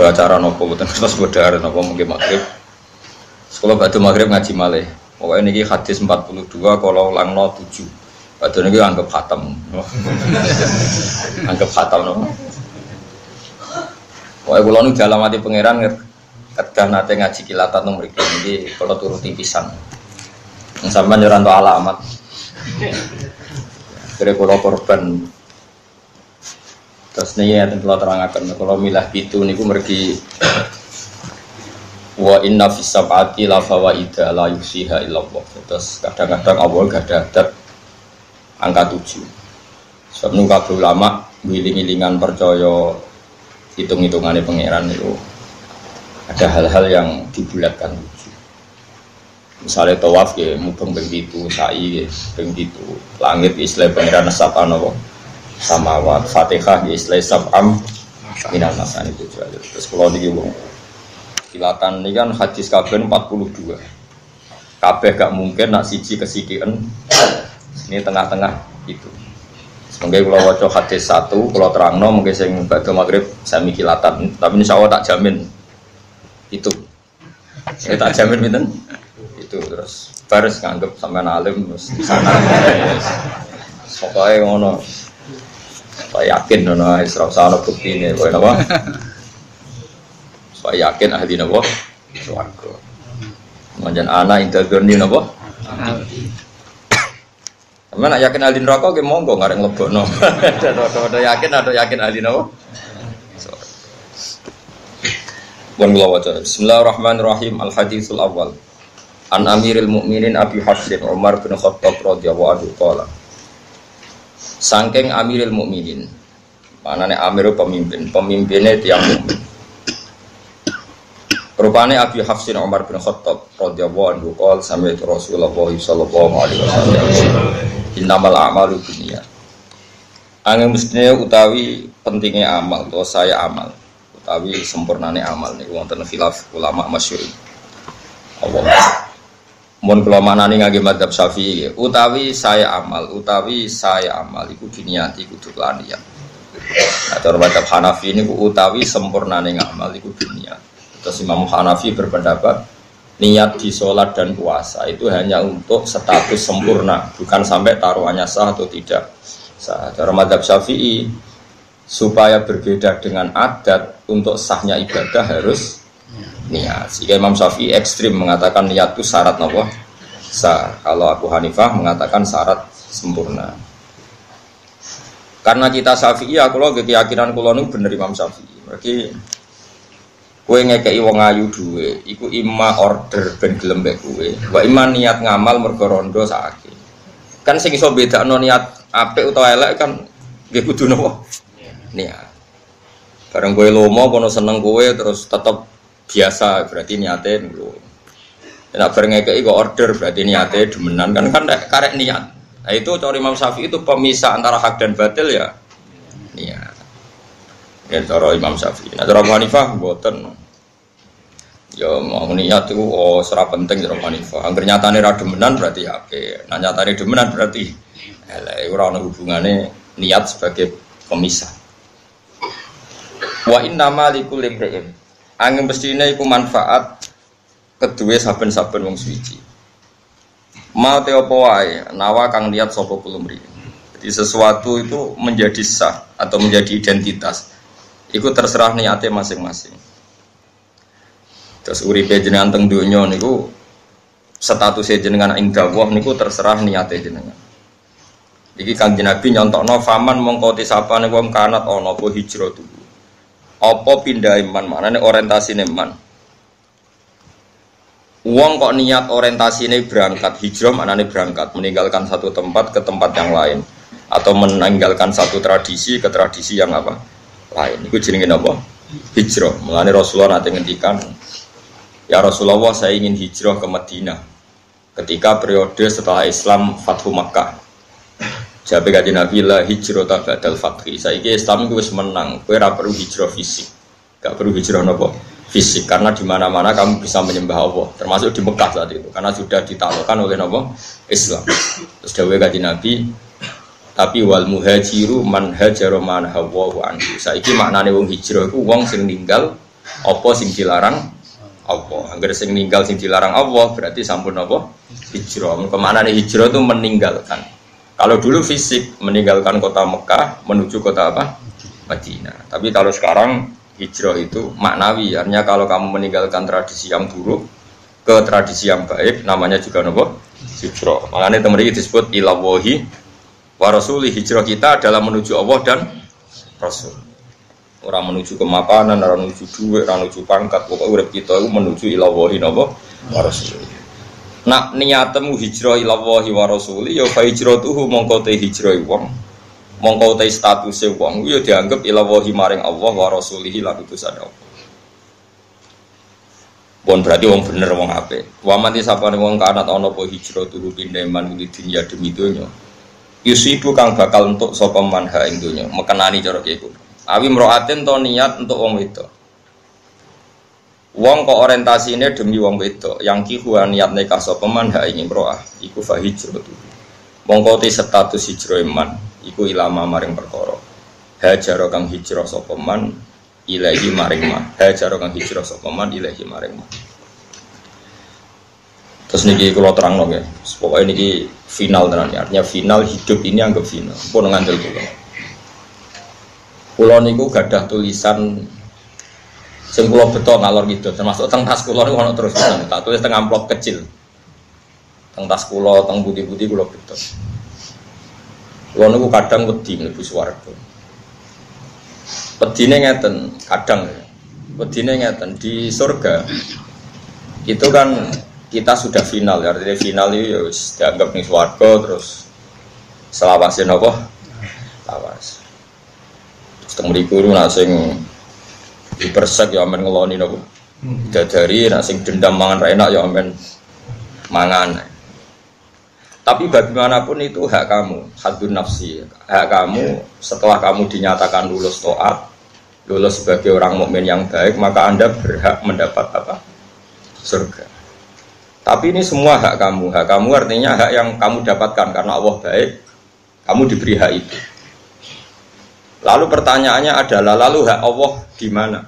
ada acara nopo boten terus bodar nopo mungkin maghrib. Sekolah batu maghrib ngaji malih. Pokoknya niki hadis 42 kalau ulangno 7. Batu niki anggap khatam. Anggap khatam nopo. Pokoknya kula nu dalam hati pangeran kedah nate ngaji kilatan nang mriki niki kula turuti pisan. Sampeyan yo ora entuk alamat. Kira kula korban. Terus niki enten kula terangaken kula milah pitu niku mergi wa inna fis sab'ati la fawaida la yusiha illallah. Terus kadang-kadang awal gak ada adat angka 7. Sebab nu kabeh ulama ngiling-ngilingan percaya hitung-hitungane pangeran itu ada hal-hal yang dibulatkan 7. Misalnya tawaf ya mubeng ping 7, sa'i ping 7, langit Islam pangeran sab'an apa samawat, Fatihah Islam sab'am minan nasan itu juga. Terus kalau niki wong kilatan ini kan hadis kabeh 42. Kabeh gak mungkin nak siji kesikian. Ini tengah-tengah itu. Semoga kalau waca hadis 1, kalau terangno mungkin sing badhe maghrib sami kilatan, tapi insyaallah tak jamin itu. Saya tak jamin pinten? Itu terus baris nganggep sampean alim terus di sana. Pokoke ngono. Saya yakin ngono Isra ana buktine kowe napa? Saya yakin ahli napa? Swarga. Manjan ana intadzoni napa? Sampeyan nek yakin ahli neraka nggih monggo ngarep mlebokno. Ada yakin ahli napa? Pun kula waca. Bismillahirrahmanirrahim. Al-haditsul awal. An Amiril Mukminin Abi Hafsin Umar bin Khattab radhiyallahu anhu qala. Saking Amiril Mukminin. Manane Amir pemimpinnya tiyang mukmin. Rupane Abi Hafsin Umar bin Khattab radhiyallahu anhu qala sami'tu Rasulullah sallallahu alaihi wasallam innamal a'malu binniyat. Angin mestine utawi pentingnya amal atau saya amal utawi sempurnane amal niku wonten khilaf ulama masyhur. Allah. Mun kula manani ngangge madzhab Syafi'i utawi saya amal iku diniati kudu lan niat. Nah, cara madzhab Hanafi niku utawi sempurnane ngamal iku diniat. Terus Imam Hanafi berpendapat niat di sholat dan puasa itu hanya untuk status sempurna, bukan sampai taruhannya sah atau tidak sah. Cara madzhab Syafi'i supaya berbeda dengan adat untuk sahnya ibadah harus niat. Sehingga Imam Syafi'i ekstrim mengatakan niat itu syarat apa? Sah. Kalau Abu Hanifah mengatakan syarat sempurna. Karena kita Syafi'i, kalau keyakinan kula nu bener Imam Syafi'i. Berarti kowe ngekeki wong ayu duwe, iku imma order ben gelem mbek kowe. Wa imma niat ngamal mergo rondo sakake. Kan sing iso bedakno niat apik utawa elek kan nggih kudu napa? Niat. Bareng kowe lomo kono seneng kowe terus tetep biasa berarti niate lho. Nek bareng ngekeki kok order berarti niate demenan kan karek niat. Nah itu cara Imam Syafi'i itu pemisah antara hak dan batil ya. Niat. Ya cara Imam Syafi'i. Nah cara Abu Hanifah mboten. Ya mau niat itu ora penting cara Abu Hanifah. Angger nyatane ra demenan berarti apik. Nah nyatane demenan berarti elek ora ana hubungane niat sebagai pemisah. Wa innama likulli imri'in. Angin mestine iku manfaat kedue saben-saben wong suci. Mau te apa wae nawa kang niat sapa kulumri. Jadi sesuatu itu menjadi sah atau menjadi identitas. Iku terserah niate masing-masing. Terus uripe jenengan teng donya niku statusé jenengan ing dawuh niku terserah niate jenengan. Iki Kanjeng Nabi nyontokno faman mongko tisapane wong kanat ana apa hijrah tuh. Apa pindah iman manane orientasine iman. Wong kok niat orientasine berangkat hijrah manane berangkat meninggalkan satu tempat ke tempat yang lain atau meninggalkan satu tradisi ke tradisi yang apa? Lain. Iku jenenge napa? Hijrah. Mulane Rasulullah nate ngendikan, "Ya Rasulullah, saya ingin hijrah ke Madinah." Ketika periode setelah Islam Fathu Makkah. Jabe kanjeng Nabi la hijrah ba'dal fathi. Saiki Islam iku wis menang, kowe ora perlu hijrah fisik. Gak perlu hijrah napa? Fisik karena di mana-mana kamu bisa menyembah Allah, termasuk di Mekah saat itu karena sudah ditaklukkan oleh napa? Islam. Terus dawuh kanjeng Nabi, tapi wal muhajiru man hajara man hawa wa anhu. Saiki maknane wong hijrah iku wong sing ninggal Apa sing dilarang Allah. Angger sing ninggal sing dilarang Allah berarti sampun apa? Hijrah. Kemana nih hijrah itu meninggalkan. Kalau dulu fisik meninggalkan kota Mekah menuju kota apa? Madinah. Tapi kalau sekarang hijrah itu maknawi. Artinya kalau kamu meninggalkan tradisi yang buruk ke tradisi yang baik, namanya juga apa? Hijrah. Makanya teman ini disebut ilawahi wa rasuli. Hijrah kita adalah menuju Allah dan Rasul. Orang menuju ke makanan, orang menuju duit, orang menuju pangkat. Pokoknya urip kita itu menuju ilawahi wa rasuli. Nak niatmu hijrah ilawahi wa rasuli, ya fa hijratuhu mongko te hijrah wong. Mongko te statuse wong ya dianggap ilawahi maring Allah wa rasulihi lan utusan Allah. Bon berarti wong bener wong apik. Wa mati sapane wong kanat ana apa hijratuhu pindeman di dunya demi donya. Yusibu kang bakal entuk sapa man ha ing donya, mekenani cara kiku. Awi mroaten to niat untuk wong wedok. Wong kok orientasine demi wong wedok, yang kihuan niat nikah sapa man ha ing imroah, iku fa hijratu. Mongko te status hijrah man, iku ilama maring perkara. Hajar kang hijrah sapa man ilahi maring man. Hajar kang hijrah sapa man ilahi maring man. Terus niki kula terangno nggih. Pokoke niki final tenan, artinya final hidup ini anggap final. Pun ngandel kula. Kula niku gadah tulisan sing kula beto ngalor gitu, termasuk teng tas kula niku ana terus tenan, tak tulis teng amplop kecil. Teng tas kula, teng budi-budi kula beto. Kula niku kadang wedi mlebu swarga. Wedine ngeten, kadang wedine ngeten di surga. Itu kan kita sudah final, artinya final itu ya dianggap ning swarga terus selawase napa? Lawas. Terus teng mriku nak sing dipersek ya amen ngeloni napa? Dadari nak sing dendam mangan ra enak ya amen mangan. Tapi bagaimanapun itu hak kamu, hadun nafsi. Hak kamu setelah kamu dinyatakan lulus taat, lulus sebagai orang mukmin yang baik, maka Anda berhak mendapat apa? Surga. Tapi ini semua hak kamu. Hak kamu artinya hak yang kamu dapatkan karena Allah baik, kamu diberi hak itu. Lalu pertanyaannya adalah, lalu hak Allah di mana?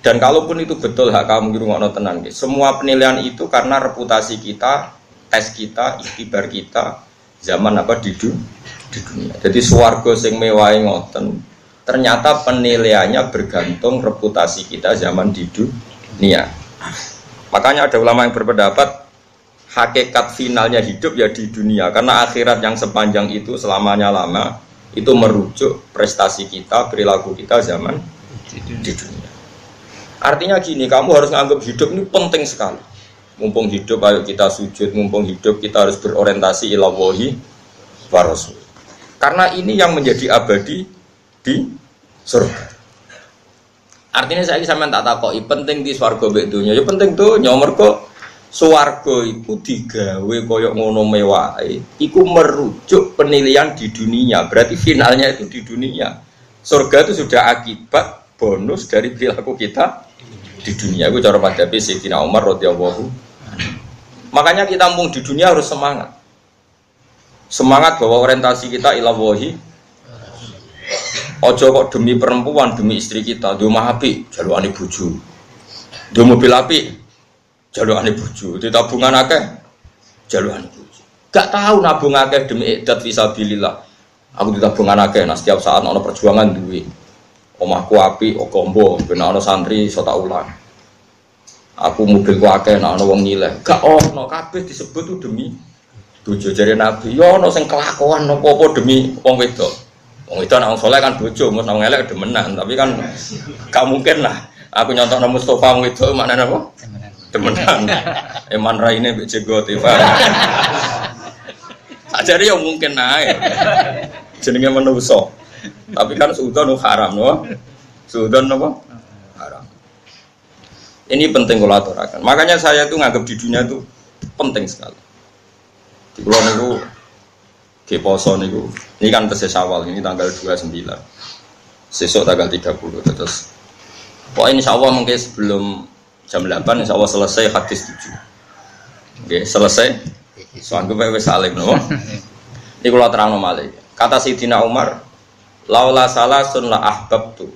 Dan kalaupun itu betul hak kamu di rumah tenan, semua penilaian itu karena reputasi kita, tes kita, ikhtibar kita, zaman apa di dunia. Jadi swarga sing mewahi ngoten, ternyata penilaiannya bergantung reputasi kita zaman di dunia. Makanya ada ulama yang berpendapat hakikat finalnya hidup ya di dunia, karena akhirat yang sepanjang itu selamanya lama itu merujuk prestasi kita, perilaku kita zaman di dunia. Artinya gini, kamu harus menganggap hidup ini penting sekali. Mumpung hidup, ayo kita sujud. Mumpung hidup, kita harus berorientasi ila wahi wa rasul. Karena ini yang menjadi abadi di surga. Artinya saya sampean tak takoki, penting di swarga mbek donya. Ya penting donya, mergo swarga iku digawe kaya ngono mewahe. Iku merujuk penilaian di dunia. Berarti finalnya itu di dunia. Surga itu sudah akibat bonus dari perilaku kita di dunia. Itu cara madhabi Sayyidina Umar radhiyallahu. Makanya kita mumpung di dunia harus semangat. Semangat bahwa orientasi kita ila wahi. Ojo kok demi perempuan, demi istri kita, di rumah api, jalukane bojo. Di mobil api, jalukane bojo. Di tabungan akeh, jalukane bojo. Gak tahu nabung akeh demi idat fisabilillah. Aku di tabungan akeh, nah setiap saat ana perjuangan duwe. Omahku api, okombo, ben ana santri iso tak ulang. Aku mobilku akeh, ana wong nyileh. Gak ono kabeh disebut tuh demi bojo jare Nabi. Ya ono sing kelakuan apa-apa demi wong wedok. Wong wedok nang saleh kan bojo, mus nang elek demenan, tapi kan gak mungkin lah. Aku nyontokno Mustofa wong wedok maknane apa? Demenan. Eman raine mbek jego tiba. Ajare ya mungkin ae. Jenenge manusa. Tapi kan suudzon haram, no? Suudzon apa? Haram. Ini penting kalau aturakan. Makanya saya tuh nganggap di dunia itu penting sekali. Di pulau niku, di poso niku, ini kan tesis awal, ini tanggal 29. Sesuk tanggal 30 terus. Pokoknya insya Allah mungkin sebelum jam 8 insya Allah selesai hadis 7. Oke, selesai. Soalnya gue salim, no? Ini kalau terang malih. Kata Sayyidina Umar, laula salasun la ahbabtu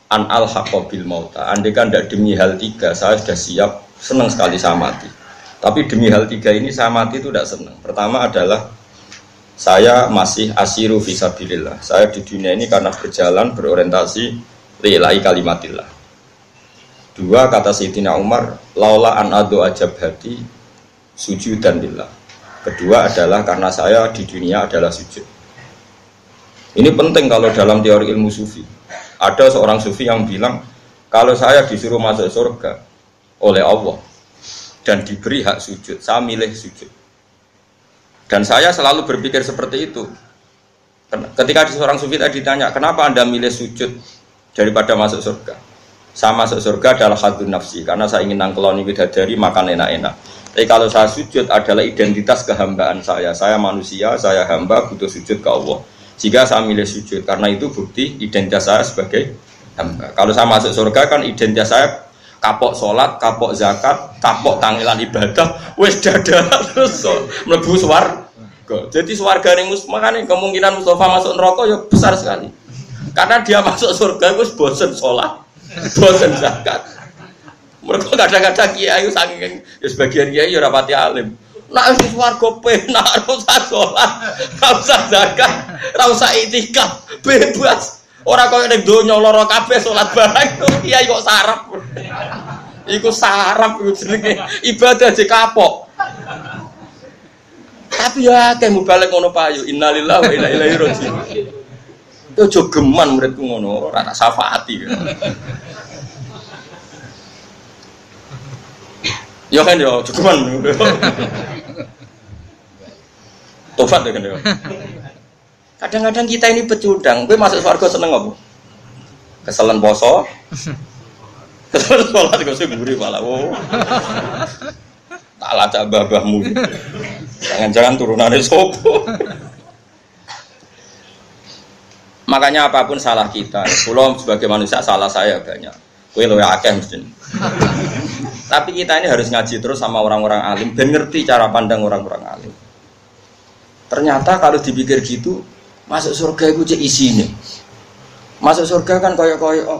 an al-haqqabil mauta. Andai kan tidak demi hal tiga, saya sudah siap, senang sekali saya mati. Tapi demi hal tiga ini saya mati itu tidak senang. Pertama adalah saya masih asiru fisabilillah. Saya di dunia ini karena berjalan berorientasi lillahi kalimatillah. Dua, kata Sayyidina Umar, laula an adu ajab hati sujudan lillah. Kedua adalah karena saya di dunia adalah sujud. Ini penting kalau dalam teori ilmu sufi. Ada seorang sufi yang bilang, kalau saya disuruh masuk surga oleh Allah dan diberi hak sujud, saya milih sujud. Dan saya selalu berpikir seperti itu. Ketika seorang sufi tadi ditanya, kenapa Anda milih sujud daripada masuk surga? Saya masuk surga adalah hadun nafsi, karena saya ingin nangkeloni bidadari, makan enak-enak. Tapi kalau saya sujud adalah identitas kehambaan saya. Saya manusia, saya hamba, butuh sujud ke Allah. Jika saya milih sujud, karena itu bukti identitas saya sebagai hamba. Kalau saya masuk surga kan identitas saya kapok sholat, kapok zakat, kapok tangilan ibadah, wes dada terus mlebu swarga. Jadi swarga ning makane kemungkinan Mustafa masuk neraka ya besar sekali. Karena dia masuk surga wis bosen sholat, bosen zakat. Mereka kadang-kadang kiai saking sebagian kiai ya rapati alim. Nak wis swarga penak ora usah sholat, ora usah zakat, ora usah iktikaf, bebas. Ora koyo ning donya lara kabeh salat bareng kiai kok sarap. Iku sarap iku jenenge ibadah di kapok. Tapi ya akeh mubalek ngono payu. Innalillahi wa inna ilaihi raji'un. Yo jogeman muridku ngono, ora tak syafaati. Yo kan yo jogeman. Tobat ya kan yo. Kadang-kadang kita ini pecundang, gue masuk surga seneng apa? Keselen poso, keselen sholat gue sih gurih malah. Oh, tak lacak babahmu. Jangan-jangan turunannya sopo. Makanya apapun salah kita, kalau sebagai manusia salah saya banyak. Gue lo ya akeh mesti. Tapi kita ini harus ngaji terus sama orang-orang alim, ben ngerti cara pandang orang-orang alim. Ternyata kalau dipikir gitu, masuk surga itu cek isine. Masuk surga kan koyo-koyo oh,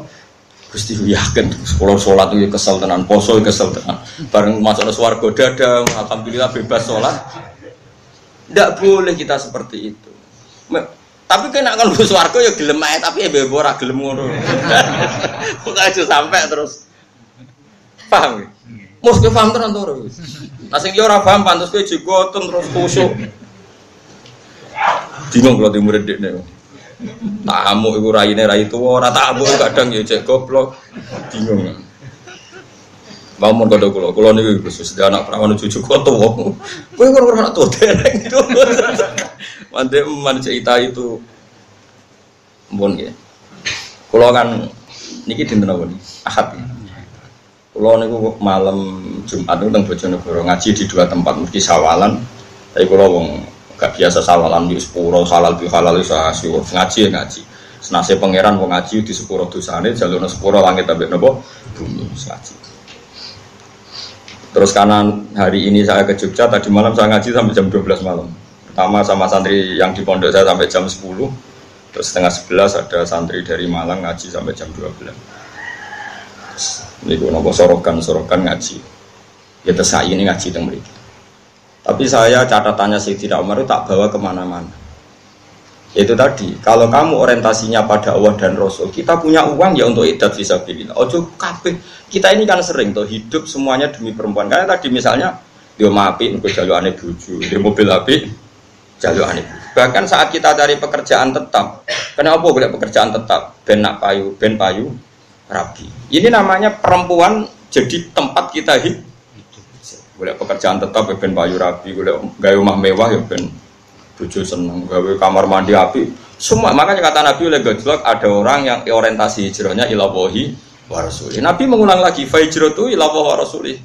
Gusti yakin kalau sholat itu kesel tenan, poso kesel tenan. Bareng masuk swarga dada, alhamdulillah bebas sholat. Tidak boleh kita seperti itu. Tapi kena kan bus swarga ya gelem ae tapi ya ora gelem ngono. Kok aja sampai terus. Paham? Mus ke paham tenan to. Nah sing ora paham pantes kowe jigoten terus kusuk. Bingung kalau timur dekne. Tamu iku raine rai tuwa, ora tamu kadang ya cek goblok. Bingung. Bangun kode kula niku Gus anak perawan cucu kok tuwa. Kowe kok ora tuwa dereng itu. Mande cerita itu mbon nggih. Kula kan niki dinten apa niki? Ahad. Kula niku malam Jumat niku teng Bojonegoro ngaji di dua tempat mesti sawalan. Tapi kula wong gak biasa sawalan di sepuro halal bi halal usaha siwur ngaji ngaji senase pangeran wong ngaji di sepuro dosane jalurna sepuro langit ambek napa bumi ngaji. Terus kanan hari ini saya ke Jogja, tadi malam saya ngaji sampai jam 12 malam. Pertama sama santri yang di pondok saya sampai jam 10. Terus setengah 11 ada santri dari Malang ngaji sampai jam 12. Ini gue napa sorokan ngaji. Ya terus ini ngaji teng mriki. Tapi saya catatannya Sayyidina Umar itu tak bawa kemana-mana. Itu tadi, kalau kamu orientasinya pada Allah dan Rasul, kita punya uang ya untuk idat fisabilillah. Ojo kabeh. Kita ini kan sering tuh hidup semuanya demi perempuan. Karena tadi misalnya dia mapi untuk jalurane bojo, dia mobil api jalurane. Bahkan saat kita cari pekerjaan tetap, kenapa boleh pekerjaan tetap? Ben payu rabi. Ini namanya perempuan jadi tempat kita hidup. Boleh pekerjaan tetap ya ben payu rabi, boleh gawe rumah mewah ya ben bojo seneng, gawe kamar mandi api. Semua makanya kata Nabi oleh gojlok ada orang yang orientasi hijrahnya ila wahi wa rasulih. Nabi mengulang lagi fa hijratu ila wahi wa rasulih.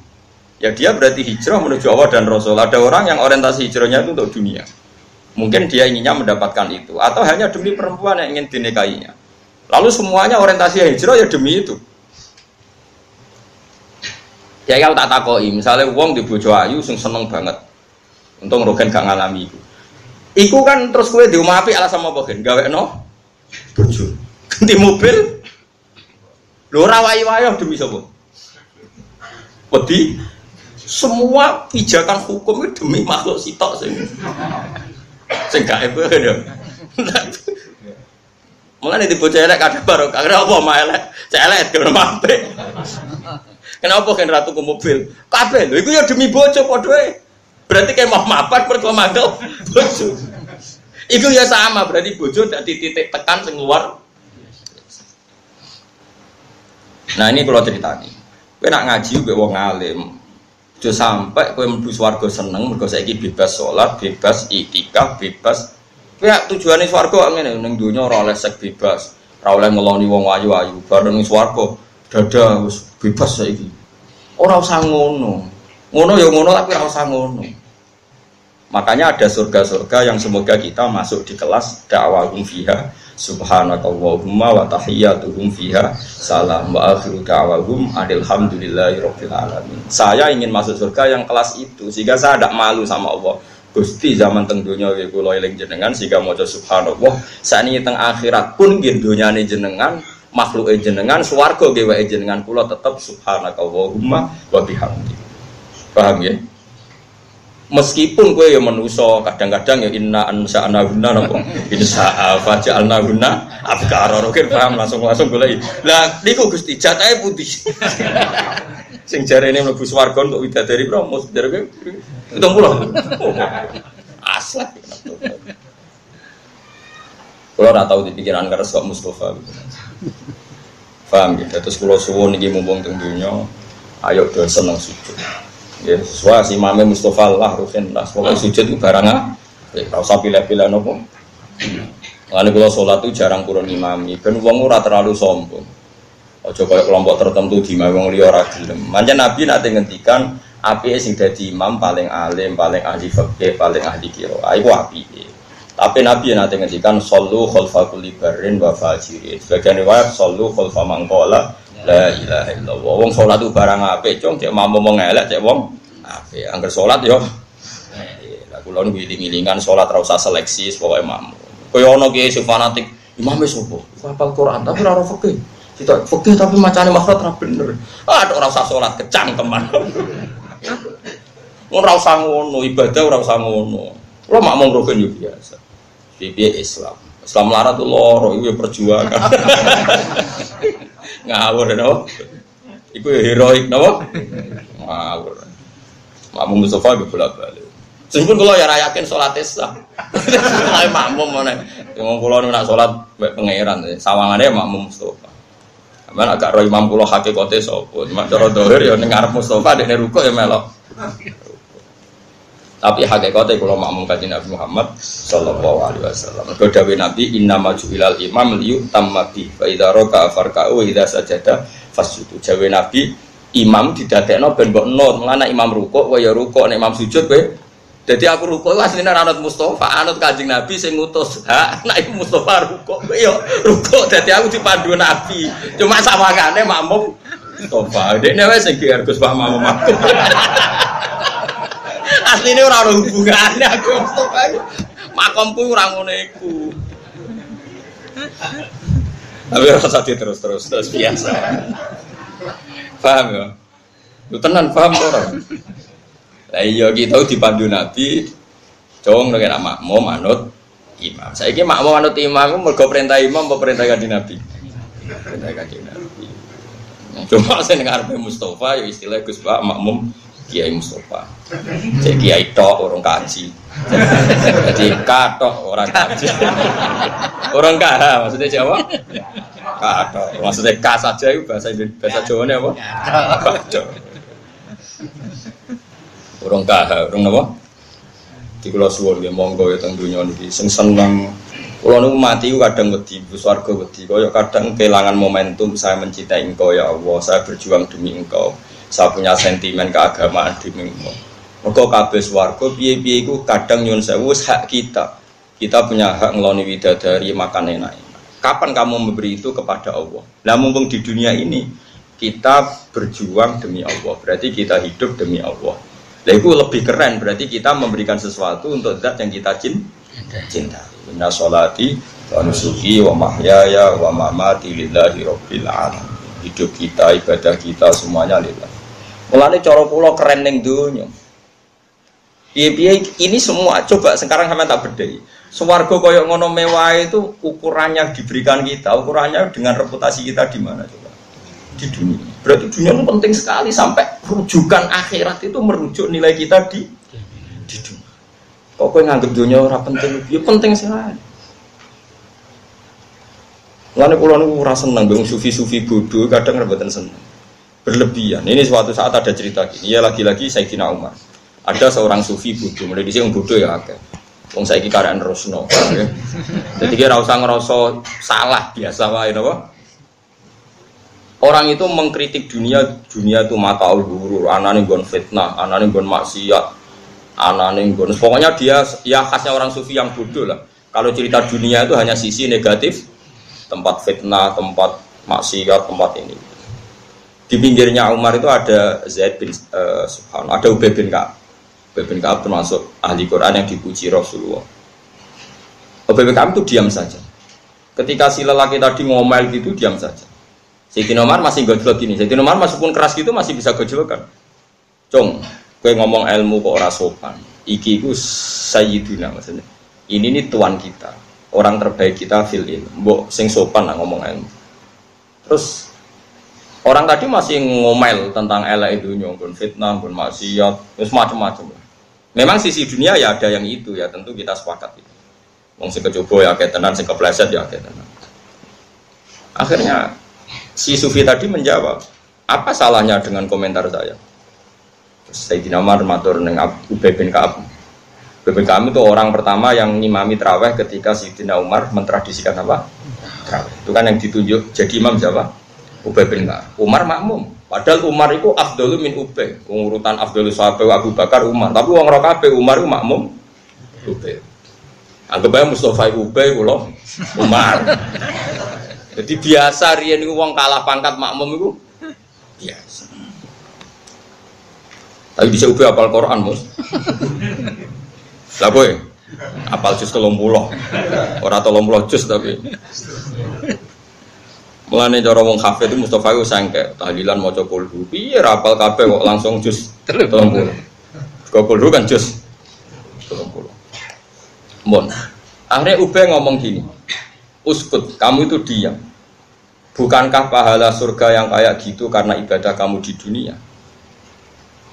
Ya dia berarti hijrah menuju Allah dan Rasul. Ada orang yang orientasi hijrahnya itu untuk dunia. Mungkin dia inginnya mendapatkan itu atau hanya demi perempuan yang ingin dinikahinya. Lalu semuanya orientasi hijrah ya demi itu. Ya kalau tak takoi, misalnya wong di bojo ayu sing seneng banget. Untung Rogen gak ngalami itu. Iku kan terus kowe di omah apik alasan apa gen? Gawekno bojo. Ganti mobil Lho ora wayo demi sapa? Wedi semua pijakan hukum itu demi makhluk sitok sing gak ebe lho. Mulane dibocah elek kadang barokah. Kenapa mak elek? Cek elek kena apik. Kenapa kan ratu ke mobil? Kabeh lho iku ya demi bojo padha ae. Berarti kayak mau mapat mergo mangkel bojo. Iku ya sama berarti bojo dadi titik tekan sing luar. Nah ini kalau ceritani, kowe nak ngaji mbek wong alim, aja sampai kowe mlebu swarga seneng mergo saiki bebas salat, bebas iktikaf, bebas. Kowe tujuane swarga ngene ning donya ora oleh sek bebas, ora oleh ngeloni wong ayu-ayu, bareng ning swarga dadah wis bebas saiki. Ora usah ngono. Ngono ya ngono tapi ora usah ngono. Makanya ada surga-surga yang semoga kita masuk di kelas da'wahum fiha subhanakallahumma wa tahiyyatuhum fiha salam wa akhiru da'wahum alhamdulillahirabbil alamin. Saya ingin masuk surga yang kelas itu sehingga saya tidak malu sama Allah. Gusti zaman teng donya kula eling jenengan sehingga maca subhanallah. Sakniki teng akhirat pun nggih donyane jenengan, makhluke jenengan, swarga geweke jenengan kula tetep subhanakallahumma wa bihamdi. Paham ya? Meskipun kowe ya manusa, kadang-kadang ya inna ansa'na guna napa insa'a faja'alna guna abkara rokin paham langsung goleki. Lah niku Gusti jatahe putih. Sing jarene mlebu swarga untuk widadari promo jarene 70. Aslak. Kula ora tau dipikiran keres kok Mustofa. Paham ya? Terus kula suwun iki mumpung teng donya ayo do seneng sujud. Ya, sesuai si Imam Mustafa lah rutin lah. Pokoknya sujud itu barang ora usah pilih-pilih nopo. Lalu kalau sholat itu jarang kurang imami. Ben wong ora terlalu sombong. Aja kaya kelompok tertentu di wong liya ora gelem. Pancen Nabi nate ngendikan apike sing dadi imam paling alim, paling ahli fikih, paling ahli qiraah. Iku apike. Tapi Nabi nate ngendikan sallu khalfa kulli barrin wa fajirin. Sebagian riwayat sallu khalfa man qala la ilaha illallah. Wong salat itu barang apik, cung cek mampu wong elek cek wong apik. Angger salat yo lah kula nu wiling-wilingan salat ra usah seleksi pokoke mampu. Kaya ana kiai sing fanatik, imame sapa? Iku hafal Quran tapi ora fikih. Sitok fikih tapi macane makhraj ra bener. Ah ora usah salat kecangkeman. Ora usah ngono, ibadah ora usah ngono. Kula makmum rukun yo biasa. Piye Islam? Islam larat tuh loro iku perjuangan. Ngawur no, iku heroik no, ngawur. Makmum Mustafa bolak-balik. Sehingga kalau ya yakin sholat sah, mulai makmum mana? Yang kalau nak sholat pangeran, sawangannya makmum Mustafa. Mana agak roh imam pulau hakikate sopo, cuma cara dohir ya nengar Mustafa dek neruko ya melok. Tapi hakikate kalau makmum kaji Nabi Muhammad sallallahu alaihi wasallam. Kedawi Nabi inna maju ilal imam liu tamati. Fa idza raka farka'u wa idza sajada fasjudu. Jawe Nabi imam didadekno ben mbok nur. Mulane imam rukuk kowe ya rukuk, nek imam sujud kowe. Dadi aku rukuk asline anut Mustofa, anut Kanjeng Nabi sing ngutus. Ha, nek iku Mustofa rukuk kowe ya rukuk. Dadi aku dipandu Nabi. Cuma sawangane makmum Mustofa. Dekne wis sing Gus Pak makmum. Asline ora ono hubungane aku Mustofa. Makomku ora ngono iku. Tapi rasa terus biasa. Paham ya? Lu tenan paham ora? Lah iya kita dipandu Nabi, cong nek makmum manut imam. Saiki makmum manut imam mergo perintah imam apa perintah Kanjeng Nabi? Perintah Kanjeng Nabi. Cuma sing ngarepe Mustofa ya istilah Gus Pak makmum Kiai Mustafa. Cek kiai tok orang kaji. Jadi katok orang kaji. Orang kah maksudnya Jawa? Katok. Maksudnya ka saja itu bahasa Jawane apa? Katok. Orang kah, orang apa? Di kula suwun nggih monggo ya teng donya niki sing seneng. Kula niku mati kadang wedi, swarga wedi. Kaya kadang kehilangan momentum saya mencintai Engkau ya Allah, saya berjuang demi Engkau. Saya punya sentimen keagamaan di minggu. Mergo kabeh swarga piye-piye iku kadang nyuwun sewu wis hak kita. Kita punya hak ngeloni widadari makan enak. Kapan kamu memberi itu kepada Allah? Nah mumpung di dunia ini kita berjuang demi Allah. Berarti kita hidup demi Allah. Lah itu lebih keren berarti kita memberikan sesuatu untuk zat yang kita cinta. Inna sholati wa nusuki wa mahyaya wa mamati lillahi rabbil alamin. hidup kita, ibadah kita semuanya lillah. Mulane cara kula keren ning donya. Piye-piye ini semua coba sekarang sampean tak bedhei. Swarga koyo ngono mewah itu ukurannya diberikan kita, ukurannya dengan reputasi kita di mana coba? Di dunia. Berarti dunia itu penting sekali sampai rujukan akhirat itu merujuk nilai kita di dunia. Kok kowe nganggep dunia ora penting? Ya penting sekali. Mulane kula niku ora seneng mbek sufi-sufi bodoh, kadang rebutan seneng. Berlebihan. Ini suatu saat ada cerita gini. Ya lagi-lagi Sayyidina Umar. Ada seorang sufi bodoh, mulai dhisik wong bodoh ya akeh. Wong saiki karek nerusno, ya. Dadi ki ora usah ngerasa salah, biasa wae napa? Orang itu mengkritik dunia itu mataul ghurur, anane nggon fitnah, anane nggon maksiat, anane nggon. Pokoknya dia ya khasnya orang sufi yang bodoh lah. Kalau cerita dunia itu hanya sisi negatif, tempat fitnah, tempat maksiat, tempat ini. Di pinggirnya Umar itu ada Zaid bin Subhanallah, ada Ubay bin Ka'ab. Ubay bin Ka'ab termasuk ahli Quran yang dipuji Rasulullah. Ubay bin Ka'ab itu diam saja. Ketika si lelaki tadi ngomel gitu, diam saja. Sayyidina Umar masih gojlok gini. Sayyidina Umar meskipun keras gitu masih bisa gojlokan. Cong, kowe ngomong ilmu kok ora sopan. Iki iku sayyidina maksudnya. Ini nih tuan kita, orang terbaik kita fil ilmu. Mbok sing sopan lah ngomong ilmu. Terus orang tadi masih ngomel tentang elek itu, nggon fitnah, nggon maksiat, terus macam-macam. Memang sisi dunia ya ada yang itu ya, tentu kita sepakat itu. Wong sing kecoba ya akeh tenan, sing kepleset ya akeh tenan. Akhirnya si sufi tadi menjawab, apa salahnya dengan komentar saya? Sayyidina Umar matur ning Ubay bin Ka'ab. Ubay bin Ka'ab itu orang pertama yang ngimami tarawih ketika Sayyidina Umar mentradisikan apa? Tarawih. Itu kan yang ditunjuk jadi imam siapa? Ubay bin Ka'ab. Umar makmum. Padahal Umar itu afdalu min Ubay. Urutan afdalu sahabat Abu Bakar Umar. Tapi wong ora kabeh Umar itu makmum Ubay. Anggap ae Mustofa Ubay kula Umar. Jadi biasa riyen niku wong kalah pangkat makmum iku biasa. Tapi bisa Ubay apal Quran, Mus. Lah kowe apal juz 30. Ora 30 juz tapi. Mulane cara wong hafid itu Mustofa iku sangke tahlilan maca kulhu. Piye ra apal kabeh kok langsung juz 30. Kulhu kan juz 30. Mon. Akhirnya Ubay ngomong gini. Uskut, kamu itu diam. Bukankah pahala surga yang kayak gitu karena ibadah kamu di dunia?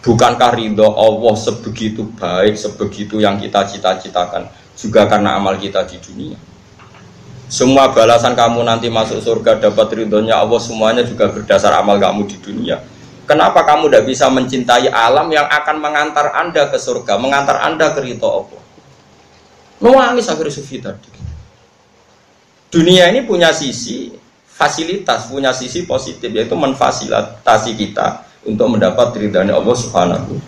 Bukankah ridho Allah sebegitu baik, sebegitu yang kita cita-citakan juga karena amal kita di dunia? Semua balasan kamu nanti masuk surga dapat ridhonya Allah semuanya juga berdasar amal kamu di dunia. Kenapa kamu tidak bisa mencintai alam yang akan mengantar anda ke surga, mengantar anda ke ridho Allah? Nangis akhirnya sufi tadi. Dunia ini punya sisi fasilitas, punya sisi positif, yaitu memfasilitasi kita untuk mendapat ridhonya Allah Subhanahu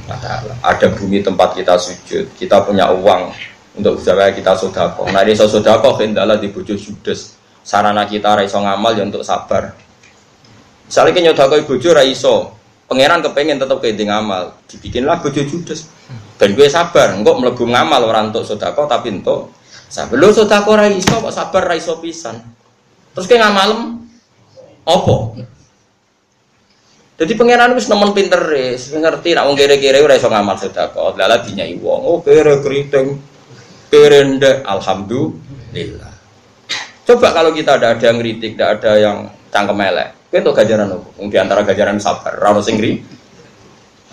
wa Ta'ala. Ada bumi tempat kita sujud, kita punya uang untuk usaha kita sedekah. Nah, iso sedekah kendala di bojo judes. Sarana kita ra iso ngamal ya untuk sabar. Misale ki nyedekah bojo ra iso, pangeran kepengin tetep kene ngamal, dibikinlah bojo judes. Ben kowe sabar, engko mlebu ngamal ora entuk sedekah tapi entuk sabar. Lho sedekah ra iso kok sabar ra iso pisan. Terus ki ngamalem apa? Jadi pangeran wis nemen pinter wis ngerti nek wong kere-kere ora iso ngamal sedekah. Lala dinyai wong, oh kere kriting kerende, alhamdulillah. Coba kalau kita ada yang ngritik, tidak ada yang cangkem elek, itu ganjaran apa? Di antara ganjaran sabar, rano singri,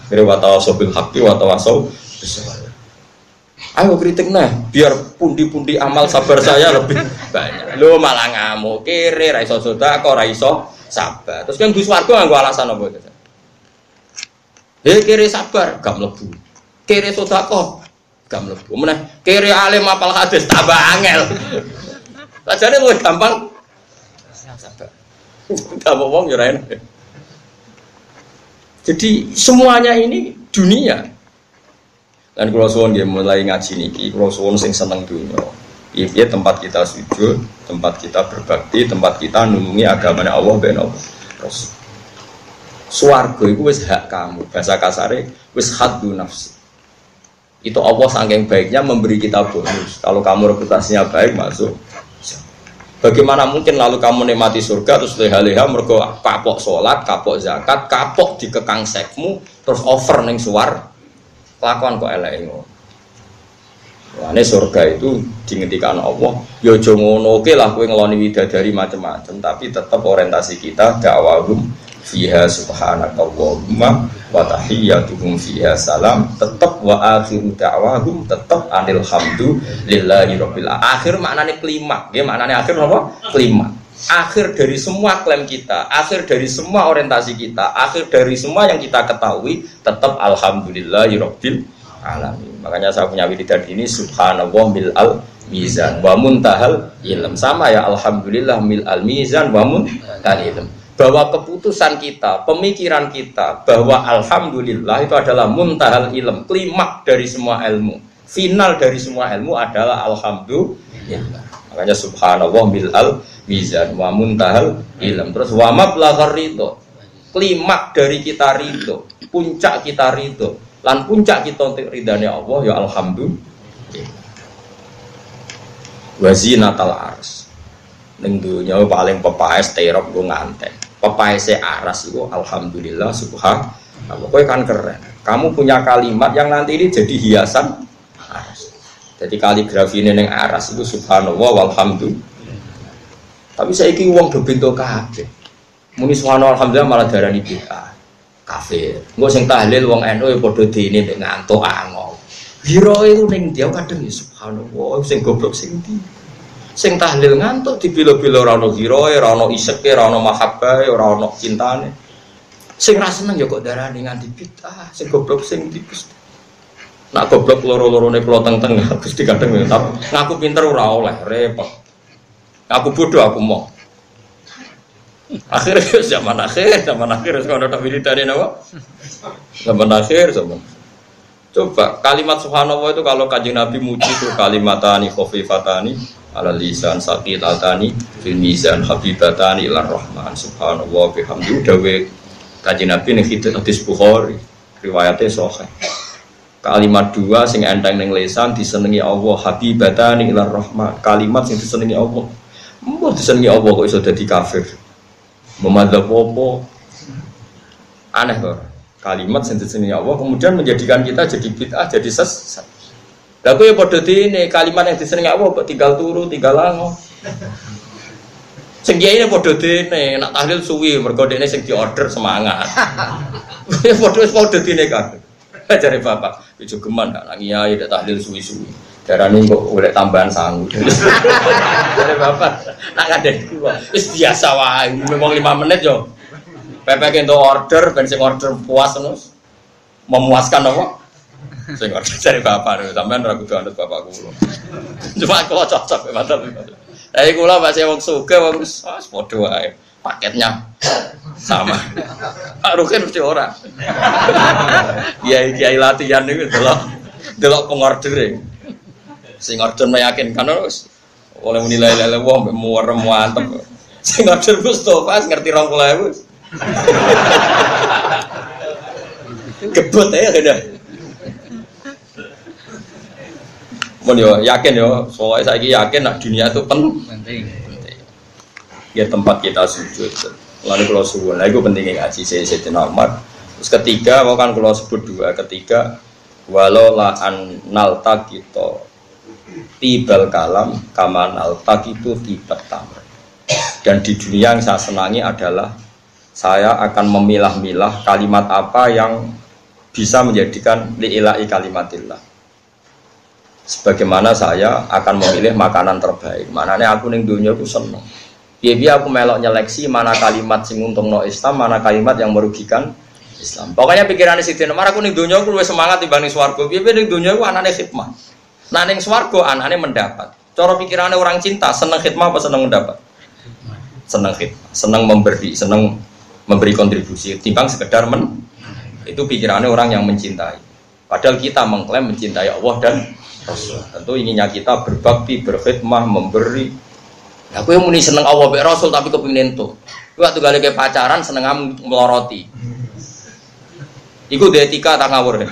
kiri watawasaw bil haqqi watawasaw bis-sabr. Ayo kritik nah, biar pundi-pundi amal sabar saya lebih banyak. Lo malah ngamuk, kiri raiso sedekah, raiso sabar. Terus kan Gus Wargo nganggo alasan apa itu? Kiri sabar, gak mlebu. Kiri sedekah gak mlebu. Meneh kiri alim apal hadis tambah angel. Sajane luwih gampang. Sabar. Enggak wong yo ora enak. Jadi semuanya ini dunia. Dan kula suwun nggih mulai ngaji niki, kula suwun sing seneng dunya. Piye tempat kita sujud, tempat kita berbakti, tempat kita nulungi agamanya Allah ben Allah. Terus swarga iku wis hak kamu. Bahasa kasare wis haddu nafsi. Itu Allah saking baiknya memberi kita bonus. Kalau kamu reputasinya baik masuk. Bagaimana mungkin lalu kamu nikmati surga terus leha-leha mergo kapok salat, kapok zakat, kapok dikekang sekmu, terus over ning suar. Kelakuan kok elek ngono. Wane surga itu dingendikan Allah, ya aja ngono oke lah kowe ngeloni widadari macam-macam, tapi tetap orientasi kita dakwahum fiha subhanakallahumma wa tahiyyatuhum fiha salam, tetap wa akhiru da'wahum tetap anil hamdulillahi rabbil alamin. Akhir maknane klimaks, nggih maknane akhir apa? Klimaks. Akhir dari semua klaim kita, akhir dari semua orientasi kita, akhir dari semua yang kita ketahui tetap alhamdulillahi rabbil alamin. Makanya saya punya wiridan ini subhanallah mil'al mizan wa muntahal ilm, sama ya alhamdulillah mil'al mizan wa muntahal ilm. Bahwa keputusan kita, pemikiran kita bahwa alhamdulillah itu adalah muntahal ilm, klimaks dari semua ilmu, final dari semua ilmu adalah alhamdulillah. Makanya subhanallah mil'al mizan wa muntahal ilm. Terus wa mablaghar ridho, klimaks dari kita ridho, puncak kita ridho, lan puncak kita untuk ridhane Allah ya alhamdulillah. Wa zinatal ars, ning dunya paling pepaes terop go nganten. Pepaese aras itu alhamdulillah subhanallah. Kowe kan keren. Kamu punya kalimat yang nanti ini jadi hiasan aras. Jadi kaligrafi ini ning aras itu subhanallah walhamdulillah. Tapi saiki wong do bento kabeh. Muni subhanallah alhamdulillah malah darani bid'ah. Kafir. Engko sing tahlil wong NU ya padha dene nek ngantuk angol. Hiro itu ning dia kadang ya subhanallah sing goblok sing ndi. Sing tahlil ngantuk dibilo-bilo ora ono hiroe, ora ono iseke, ora ono mahabbahe, ora ono cintane. Sing ra seneng ya kok darani nganti bid'ah, sing goblok sing tipis. Nak goblok loro-lorone kula teng-teng Gusti kadang ngaku pinter ora oleh, repot. Aku bodoh aku mau. Akhirnya zaman akhir sekolah tak militari nawa. Zaman akhir zaman. Coba kalimat subhanallah itu kalau Kanjeng Nabi muji itu kalimatani khafifatani ala lisan saqilatani fil mizan habibatani ilar rahman subhanallah bihamdi dawe Kanjeng Nabi ning hadis Bukhari riwayate sahih. Kalimat dua sing enteng ning lisan disenengi Allah habibatani ilar rahman, kalimat sing disenengi Allah. Mbok disenengi Allah kok iso dadi kafir. Memadzhab apa? Aneh kok. Kalimat sing disenengi Allah kemudian menjadikan kita jadi bid'ah, jadi sesat. Lah kowe ya padha dene kalimat yang disenengi Allah kok tinggal turu, tinggal lango. Sing kiai padha dene nak tahlil suwi mergo dene sing diorder semangat. Ya padha dene kabeh. Jare bapak, ijo geman nak kiai dak tahlil suwi-suwi. Darane kok oleh tambahan sangu. Jare bapak, nak ngandani ku wis biasa wae, memang 5 menit yo. Pepek untuk order, ben sing order puas terus memuaskan apa? Sing order cari bapak, sampean ra kudu anut bapak kula. Cuma kula cocok mantap. Lah kula masih wong sugih wong padha wae. Paketnya sama. Pak Rukin mesti ora. Kiai latihan niku delok pengordere. Sing order meyakinkan terus oleh menilai lele wong muwerem mantep. Sing order Mustofa ngerti 20.000. Gebut ya udah. Mun yo yakin yo, soalnya saya yakin nak dunia itu penting. Ya tempat kita sujud. Lalu kalau suwun, lah itu pentingnya ngaji Sayyidina Umar. Terus ketiga, mau kan kalau sebut dua, ketiga walau la an naltaqito tibal kalam kama naltaqitu tibat tamr. Dan di dunia yang saya senangi adalah saya akan memilah-milah kalimat apa yang bisa menjadikan li'ila'i kalimatillah. Sebagaimana saya akan memilih makanan terbaik. Maknanya aku ning dunia aku seneng. Piye-piye aku melok nyeleksi mana kalimat sing untungno Islam, mana kalimat yang merugikan Islam. Pokoknya pikirannya Sidin Umar aku ning dunia aku luwih semangat timbang ning swarga. Piye-piye ning dunia aku anane khidmah. Nah ning swarga anane mendapat. Cara pikirannya orang cinta, seneng khidmah apa seneng mendapat? Seneng khidmah, seneng memberi, seneng memberi kontribusi timbang sekedar itu pikirannya orang yang mencintai. Padahal kita mengklaim mencintai Allah dan Rasul. Tentu inginnya kita berbakti, berkhidmah, memberi. Aku yang muni seneng Allah be Rasul tapi kepengin entuk. Kuwi waktu gale ke pacaran seneng meloroti. Iku de etika tak ngawur.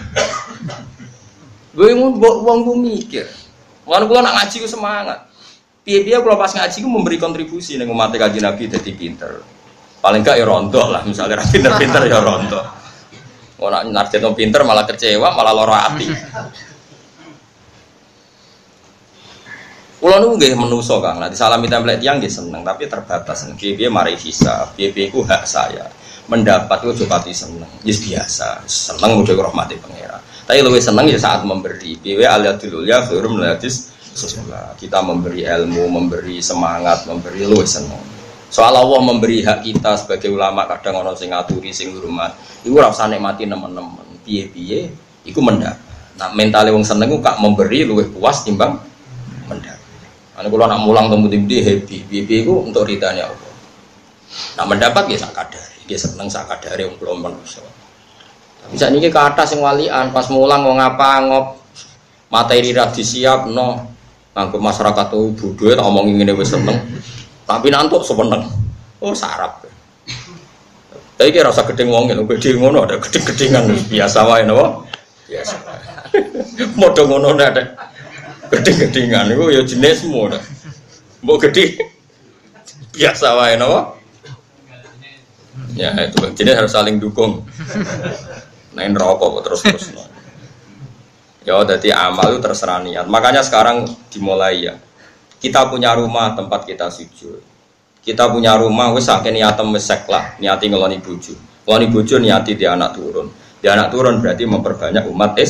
Gue wong ku mikir. Lan kula nak ngaji ku semangat. Piye-piye kalau pas ngaji ku memberi kontribusi ning umat Kanjeng Nabi dadi pinter. Paling gak ya rontok lah, misalnya pinter-pinter ya rontok. Ora narjeno pinter malah kecewa, malah lara ati. Kulo niku nggih menungso Kang, nek disalami template tiyang nggih seneng, tapi terbatas. Piye-piye mari hisab, piye-piye ku hak saya. Mendapat ku pati seneng. Wis biasa, seneng mudah rahmati pangeran. Tapi luwih seneng ya saat memberi. Piye aliyadul ya khairum hadis. Kita memberi ilmu, memberi semangat, memberi luwih seneng. Soal Allah memberi hak kita sebagai ulama kadang ana sing ngaturi sing hormat. Iku ora usah nikmati nemen-nemen. Piye-piye iku mendapat. Nah, mentale wong seneng ku kak memberi luwih puas timbang mendapat. Ane kula nak mulang temu-temu happy. Piye-piye iku untuk ridane Allah. Nah, mendapat ya sak kadare. Nggih seneng sak kadare wong kula manusa. Tapi sakniki kathah sing walian pas mulang wong apa ngop materi ra disiapno. Nanggo masyarakat tuh bodho tak omongi ngene wis seneng. Tapi nantuk sepeneng. Oh sarap. Tapi kira rasa gedeng wong lho, gedhe ngono ada gedeng-gedengan biasa wae napa? Biasa. Modho ngono nek gedeng-gedengan niku ya jenismu nek. Mbok gedhe biasa wae napa? Ya itu jenis harus saling dukung. Nain rokok terus-terus. Ya, jadi amal itu terserah niat. Makanya sekarang dimulai ya. Kita punya rumah tempat kita sujud. Kita punya rumah wis akeh niatem mesek lah, niati ngeloni bojo. Ngeloni bojo niati di anak turun. Di anak turun berarti memperbanyak umat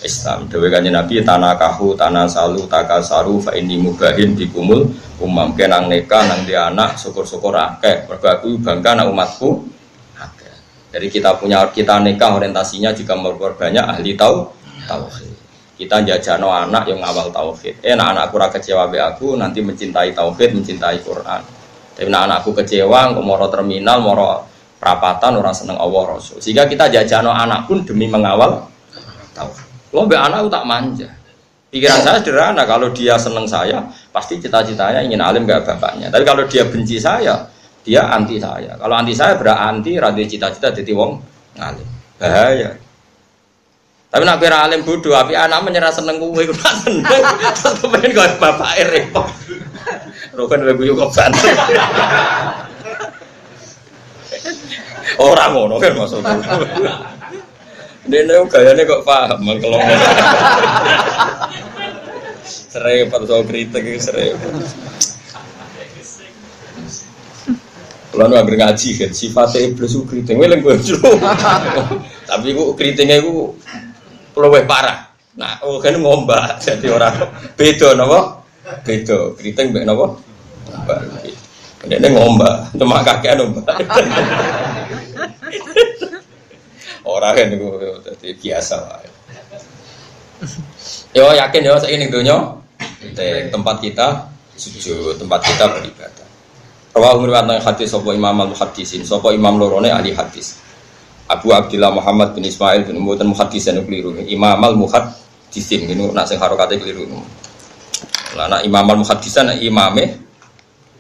Islam. Dewe kanjeng Nabi tanakahu tanasalu takasaru fa inni mubahin bikumul umam kenang neka nang di anak syukur-syukur akeh. Mergo aku bangga anak umatku akeh. Jadi kita nikah orientasinya juga memperbanyak ahli tauhid. Kita jajano anak yang ngawal tauhid. Anak-anakku ora kecewa be aku nanti mencintai tauhid, mencintai Quran. Tapi anakku kecewa, engko moro terminal, moro perapatan ora seneng Allah Rasul. Sehingga kita jajano anak pun demi mengawal tauhid. Kalau be anak tak manja. Pikiran saya sederhana, kalau dia seneng saya, pasti cita-citanya ingin alim gak bapaknya. Tapi kalau dia benci saya, dia anti saya. Kalau anti saya berarti radhi cita-cita dadi wong ngalim. Bahaya. Tapi nak kira alim bodoh, tapi anak menyerah seneng kuwe, kuwi seneng. Terus kepen kok bapake repot. Rokan rebu yo kok banter. Ora ngono kan maksudku. Dene gayane kok paham mengkelong. Serempet so kritik iki serempet. Kalau nu anggere ngaji kan sifate iblis ku kriting weling kowe. Tapi ku kritinge ku luwih parah. Nah, kan ngombak jadi orang beda napa? Beda. Kriting mek napa? Ngombak. Dene ngombak, cuma kakean ngombak. Ora kan niku dadi biasa wae. Yo yakin yo saiki ning donya tempat kita sujud, tempat kita beribadah. Rawahu riwayat hadis sapa Imam al-Muhaddisin, sapa imam lorone ahli hadis. Abu Abdillah Muhammad bin Ismail bin Mu'tan muhaddisan keliru. Imam al-Muhaddisin niku nak sing harokate keliru. Lah nak Imam al-Muhaddisan imame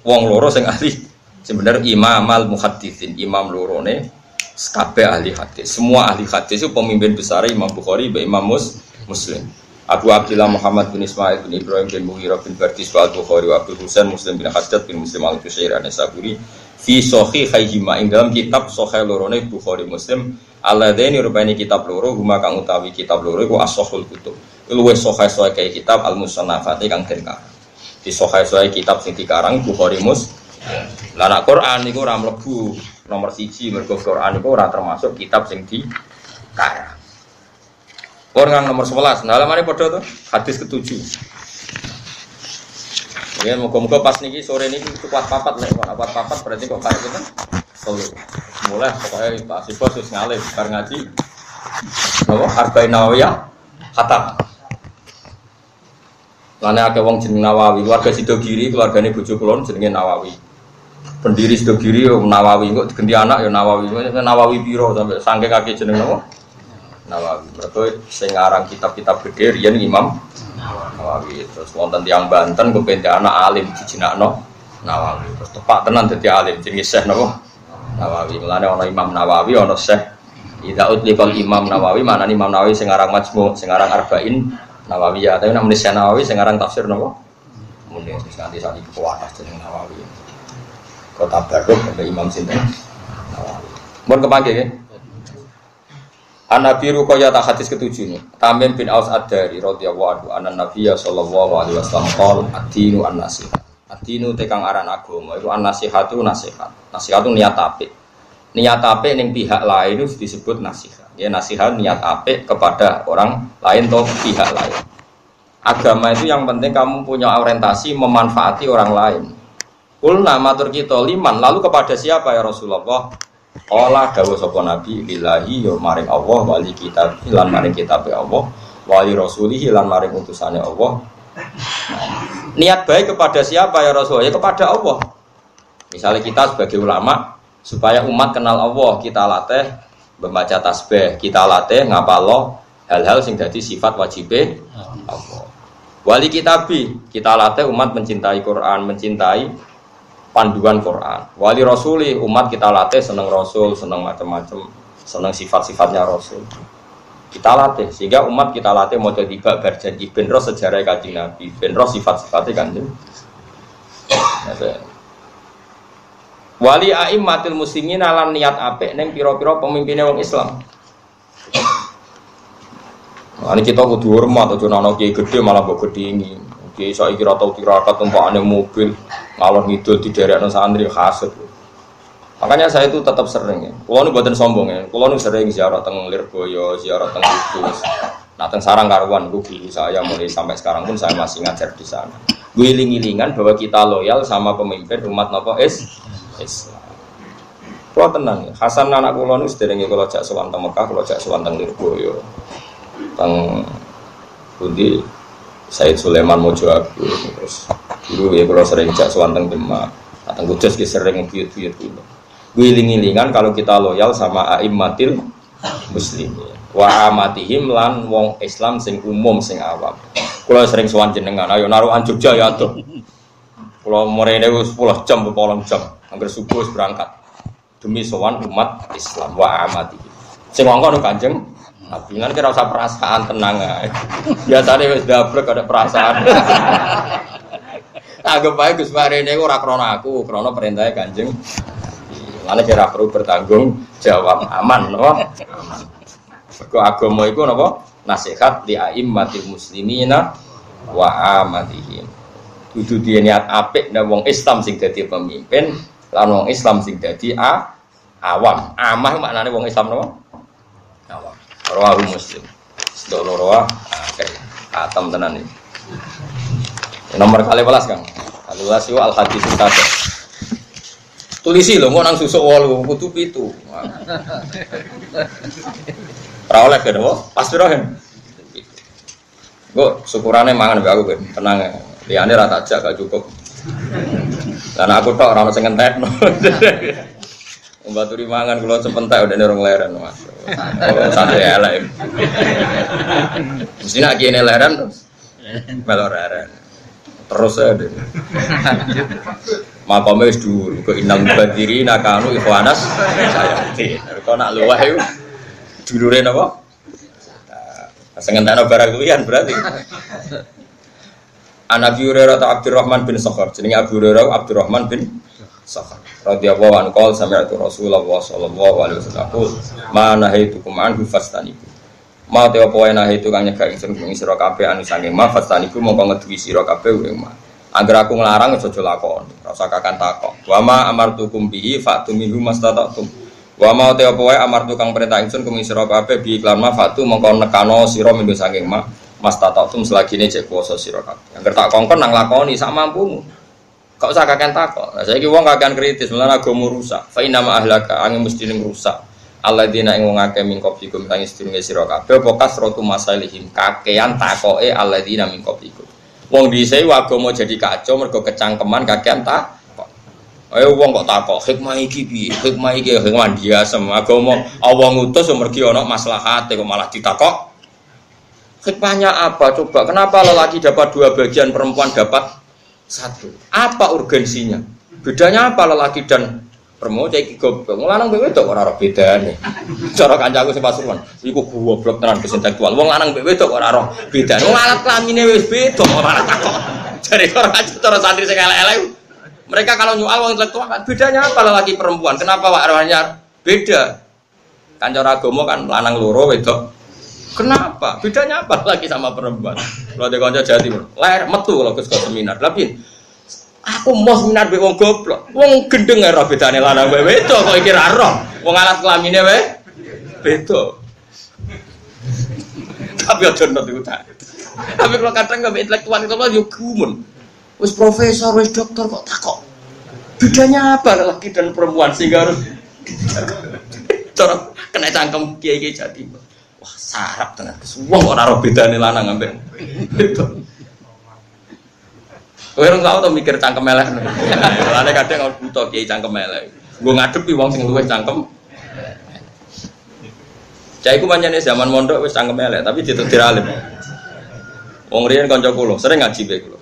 wong loro sing ahli. Sebenarnya Imam al-Muhaddisin, imam lorone kabeh ahli hadis. Semua ahli hadis itu pemimpin besar Imam Bukhari, Imam Muslim. Abu Abdillah Muhammad bin Ismail bin Ibrahim bin Mughirah bin Bardis wa Al-Bukhari wa Abdul Husain Muslim bin Hajjat bin Muslim al-Qushairi an-Nasaburi fi sahihayhima ing dalam kitab sahih lorone Bukhari Muslim alladaini rupane kitab loro huma kang utawi kitab loro iku as-sahihul kutub luwih sahih kaya kitab al-musannafati kang den karang di sahih kitab sing dikarang Bukhari Muslim lah nek Quran niku ora mlebu nomor 1 mergo Quran niku ora termasuk kitab sing dikarang. Orang nomor 11, nah alamane padha to, hadis ke-7. Ya muga-muga pas niki sore niki kuat papat lek kok papat berarti kok kaya gitu. Mulai pokoke Pak Sifo wis ngalih bar ngaji. Napa Arba'in Nawawiyah khatam. Lane akeh wong jeneng Nawawi, keluarga Sidogiri, keluargane bojo kula jenenge Nawawi. Pendiri Sidogiri yo Nawawi, kok diganti anak yo Nawawi. Nawawi piro sampai sangke kaki jeneng napa? Nawawi. Mereka sing ngarang kitab-kitab gede riyen Imam Nawawi. Terus wonten tiyang Banten kepen anak alim dijinakno Nawawi. Terus tepak tenan dadi alim jenenge Syekh napa? Nawawi. Mulane ana Imam Nawawi, ana Syekh. Idza utliqal Imam Nawawi, maknane Imam Nawawi sing ngarang Majmu', sing ngarang Arba'in Nawawiyah. Tapi nek Syekh Nawawi sing ngarang tafsir napa? Munir. terus nanti saat itu kuatah jeneng Nawawi. Kota Barok ada Imam Sinten Nawawi. Mohon kepanggil ya. An-Nabi Ruqayyah hadis ketujuh ini. Tamim bin Aus Ad-Dari radhiyallahu anhu anna Nabiyya sallallahu alaihi wasallam qol ad-dinu an-nasihat. Ad-dinu tekang aran agama itu an-nasihatu nasihat. Nasihat itu niat apik. Niat apik ning pihak lain itu disebut nasihat. Ya nasihat niat apik kepada orang lain atau pihak lain. Agama itu yang penting kamu punya orientasi memanfaati orang lain. Kulna matur kita liman lalu kepada siapa ya Rasulullah? Allah dawuh sapa Nabi lillahi ya maring Allah wali kitab lan maring kitabe Allah wali rasulih lan maring utusane Allah. Niat baik kepada siapa ya Rasul? Ya kepada Allah. Misalnya kita sebagai ulama supaya umat kenal Allah, kita latih membaca tasbih, kita latih ngapalo hal-hal sing dadi sifat wajibe Allah. Wali kitabi, kita latih umat mencintai Quran, mencintai panduan Quran. Wali rasuli umat kita latih seneng rasul, seneng macam-macam, seneng sifat-sifatnya rasul. Kita latih sehingga umat kita latih mau jadi berjanji benro sejarah Kanjeng Nabi, benro sifat-sifatnya Kanjeng. Wali a'immatil muslimin lan niat apik ning pira-pira pemimpine wong Islam. Ini kita kudu hormat aja ana kiai gedhe malah mbok gedhingi. Kiai saiki ra tau tirakat tumpakane mobil ngalor ngidul di daerah santri hasud. Makanya saya itu tetap sering ya. Kulo nu mboten sombong ya. Kulo nu sering ziarah teng Lirboyo, ziarah teng Kudus. Nah teng Sarang Karuan guru saya mulai sampai sekarang pun saya masih ngajar di sana. Guling-gilingan bahwa kita loyal sama pemimpin umat napa Islam. Kulo tenang ya. Hasan anak kulo nu sederenge kulo jak sowan teng Mekah, kulo jak sowan teng Lirboyo. Teng pundi Said Sulaiman Mojo Agung terus dulu ya kalau sering jak swanteng Demak atau Kudus ki sering buyut-buyut dulu. Wiling-wilingan kalau kita loyal sama a'immatil muslimin wa amatihim lan wong Islam sing umum sing awam. Kula sering sowan jenengan ayo narukan Jogja ya tuh. Kula mrene wis 10 jam 8 jam angger subuh berangkat demi sowan umat Islam wa amatihim. Sing ngongkon Kanjeng Nabi kan kira usah perasaan tenang aja. Biasanya wis dablek ada perasaan. Anggap bae Gus Marene ora krana aku, krana perintahe Kanjeng. Lan kira perlu bertanggung jawab aman napa? Aman. Mergo agama iku napa? Nasihat li aimmatil muslimina wa amatihim. Kudu duwe niat apik nek wong Islam sing dadi pemimpin, lan wong Islam sing dadi awam. Amah maknane wong Islam napa? Awam. Rawahu Muslim. Sedok loro akeh atam tenan iki. Nomor 12 Kang. 12 yo al hadis tadi. Tulisi lho mau nang susuk 8 kudu 7. Ora oleh kan apa? Pas piro kan? Kok syukurane mangan mbek aku ben tenang. Liyane ra tak jak gak cukup. Lan aku tok ora ono sing ngentekno. Mbaturi mangan kula sepentak udah nerong leren Mas. Oh, sate elek. Mesti nak kene leren terus. Melor leren. Terus ada. Makome wis dhuwur, kok inang badiri nakanu ikhwanas sayati. Kok nak luweh iku dulure napa? Sing entekno barang kuwian berarti. An Abi Hurairah Abdurrahman bin Sakhar. Jenenge Abu Hurairah Abdurrahman bin Sakhar radhiyallahu anhu qol sami'tu Rasulullah sallallahu alaihi wasallam mana haitukum anhu fastaniku ma te apa wae nahitu kang nyegah ingsun ing sira kabeh anu saking ma fastaniku mongko ngeduwi sira kabeh ing ma angger aku nglarang aja lakon ora usah kakan takok wa ma amartukum bihi fa'tu minhu mastata'tum wa ma te apa wae amartu kang perintah ingsun ing sira kabeh bi iklan ma fa'tu mongko nekano sira minhu saking ma mastata'tum selagine cek kuwasa sira kabeh angger tak kongkon nang lakoni sak mampumu. Kok usah kakean takok. Lah saiki wong kakean kritis, malah agama rusak. Fa inna ma ahlaka angin mesti ning rusak. Alladzina ing wong akeh min qablikum kang sedurunge sira kabeh apa kasratu masalihim kakean takoke alladzina min qablikum. Wong dhisik agama jadi kacau mergo kecangkeman kakean takok. Ayo wong kok takok hikmah iki piye? Hikmah iki hikmah biasa agama Allah ngutus mergi ana maslahate kok malah ditakok. Hikmahnya apa coba? Kenapa lelaki dapat 2 bagian, perempuan dapat 1. Apa urgensinya? Bedanya apa lelaki dan perempuan? Cek goblok. Lanang mbek wedok ora ora bedane. Cara kancaku sing Pasuruan, iku goblok tenan intelektual. Wong lanang mbek wedok ora ora bedane. Wong alat kelamine wis beda ora takok. Dari orang aja cara santri sing elek-elek. Mereka kalau nyual wong intelektual kan bedanya apa laki perempuan? Kenapa warnanya beda? Kan cara agama kan lanang loro wedok. Kenapa? Bedanya apa laki sama perempuan? Kalau ada kanca Jawa Timur, lahir metu kalau ke seminar. Tapi aku mau seminar be wong goblok. Wong gendeng ora bedane lanang wae wedok kok iki ra roh. Wong alat kelamine wae beda. Tapi aja nut iku ta. Tapi kalau kadang enggak intelektual itu yo gumun. Wis profesor, wis dokter kok takok. Bedanya apa laki dan perempuan sehingga harus cara kena cangkem kiai-kiai Jawa Timur. Wah, sarap tenan. Wong ora ora bedane lanang ambek wedok. Kowe ora tau to mikir cangkem elek. Lane kadang harus buta kiai cangkem elek. Nggo ngadepi wong sing luwih cangkem. Cah iku pancene zaman mondok wis cangkem elek, tapi ditetir alim. Wong riyen kanca kula, sering ngaji bae kula.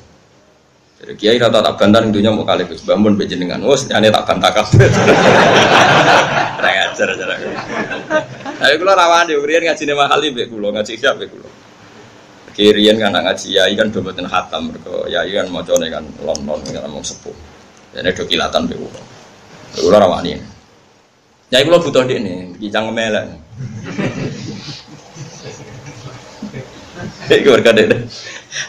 Jadi kiai rata tak bantar dunya mau kali Gus Bambun bejenengan. Wes nyane tak bantah kabeh. Ora ngajar cara. Ayo kula rawani riyen ngajine mahal iki kula ngaji siap kula. Kirian kan ngaji yai kan do mboten khatam mergo yai kan macane kan lon-lon ngomong sepuh. Dene do kilatan be kula. Kula rawani. Yai kula butuh dekne iki cangkem elek. Iku berkade.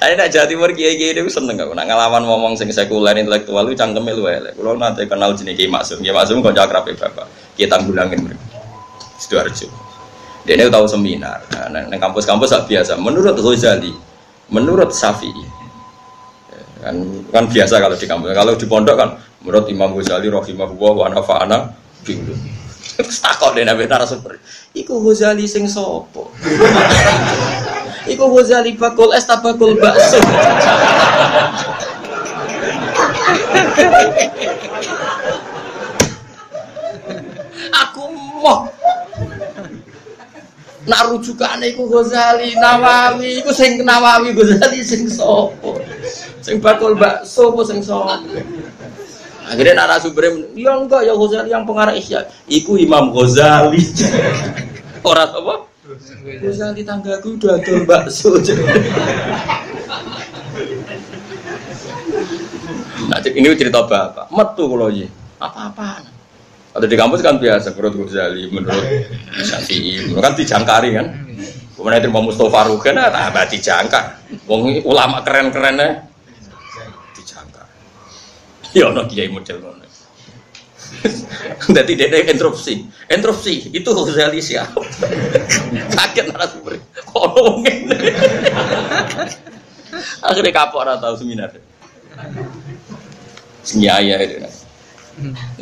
Ayo nak Jawa Timur kiai-kiai itu seneng aku nak ngelawan ngomong sing sekuler intelektual itu cangkeme lu elek. Kula nate kenal jenenge Ki Maksum. Ki Maksum kanca akrabe bapak. Ki Tanggulangin mriki. Sidoarjo. Dene tahu seminar. Nah, nang kampus-kampus sak biasa. Menurut Ghazali, menurut Syafi'i. Kan biasa kalau di kampus. Kalau di pondok kan menurut Imam Ghazali rahimahullah wa nafa'ana bihi. Takok dene nabi narasumber. Iku Ghazali sing sapa? Iku Ghazali bakul es tabakul bakso. Aku mau nak rujukane iku Ghazali Nawawi, iku sing Nawawi Ghazali sing sapa? Sing bakul bakso apa sing sapa? Akhirnya narasumber ya enggak ya Ghazali yang pengarang Ihya. Iku Imam Ghazali. Ora apa? Ghazali tanggaku udah adol bakso. Nah, ini cerita bapak. Metu kula iki. Apa-apaan. Atau di kampus kan biasa menurut Ghazali, menurut Syafi'i, kan dijangkari kan. Kemudian itu Imam Mustofa Rugen tak dijangkar. Wong ulama keren-kerennya dijangkar. Ya ono kiai model ngono. Dadi dene interupsi itu Ghazali siapa? Kaget narasumber. Kok ono ngene. Akhirnya kapok ora tau seminar. Senyaya itu.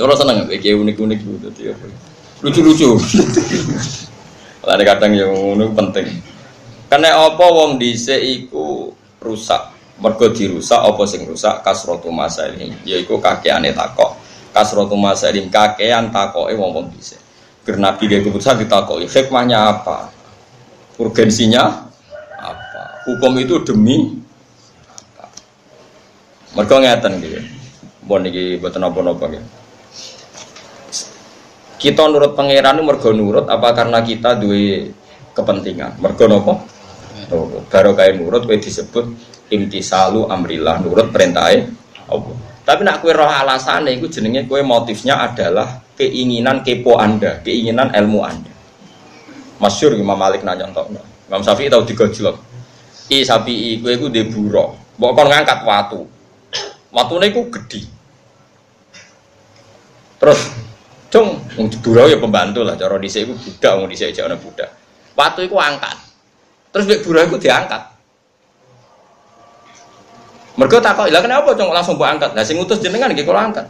Orang seneng kayak unik-unik gitu dia. Lucu-lucu. Ada kadang yang unik penting. Karena apa wong dhisik iku rusak. Mergo dirusak apa sing rusak kasratu masalim. Yaiku kakeane takok. Kasratu masalim kakean takoke wong dhisik. Ger Nabi ge keputusan ditakoki, hikmahnya apa? Urgensinya apa? Hukum itu demi apa? Mergo ngeten gitu. Bon iki mboten napa-napa nggih. Kita nurut pangeran mergo nurut apa karena kita duwe kepentingan? Mergo napa? Baru kaya nurut kowe disebut imtisalu amrillah, nurut perintahe Allah. Tapi nek kowe roh alasane iku jenenge kowe motifnya adalah keinginan kepo Anda, keinginan ilmu Anda. Masyhur Imam Malik nanya contohno. Imam Syafi'i tau digojlok. Syafi'i kowe iku ndek buruh, mbok kon ngangkat watu. Watune iku gedhi. Terus, cung, wong buruh ya pembantu lah, cara dhisik iku budak, wong dhisik jek ana budak. Watu iku angkat. Terus mbek buruh iku diangkat. Mergo takok, "Lah kenapa cung langsung mbok angkat?" Lah sing ngutus jenengan nggih kula angkat.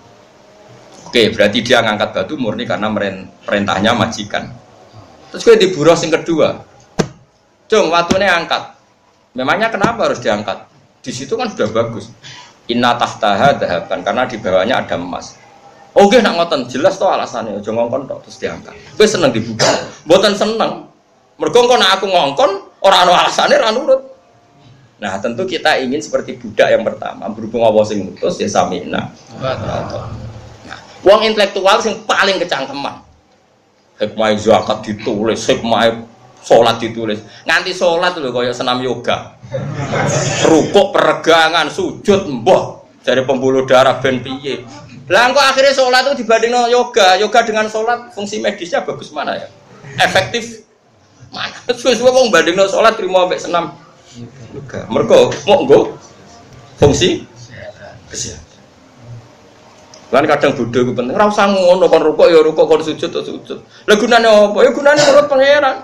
Oke, berarti dia ngangkat batu murni karena perintahnya majikan. Terus kowe di buruh sing kedua. Cung, watune angkat. Memangnya kenapa harus diangkat? Di situ kan sudah bagus. Inna tahtaha dahaban karena di bawahnya ada emas. Oke, nak ngoten jelas to alasannya. Aja ngongkon tok terus diangkat. Kowe seneng dibuka. Mboten seneng. Mergo engko nek aku ngongkon ora ana alasane ra nurut. Nah, tentu kita ingin seperti budak yang pertama, berhubung Allah sing ngutus ya sami'na. Nah, wong intelektual sing paling kecangkeman. Hikmah zakat ditulis, hikmah salat ditulis. Nganti salat lho kaya senam yoga. Rukuk peregangan, sujud mbah dari pembuluh darah ben piye. Lah kok akhirnya sholat itu dibandingno yoga. Yoga dengan sholat fungsi medisnya bagus mana ya? Efektif mana? Suwe-suwe wong bandingno sholat trimo ambek senam. Yoga. Mergo mau nggo fungsi kesehatan. Lan kadang bodho ku penting. Ora usah ngono kon rukuk ya rukuk kon sujud ya sujud. Lah gunane apa? Ya gunane menurut pangeran.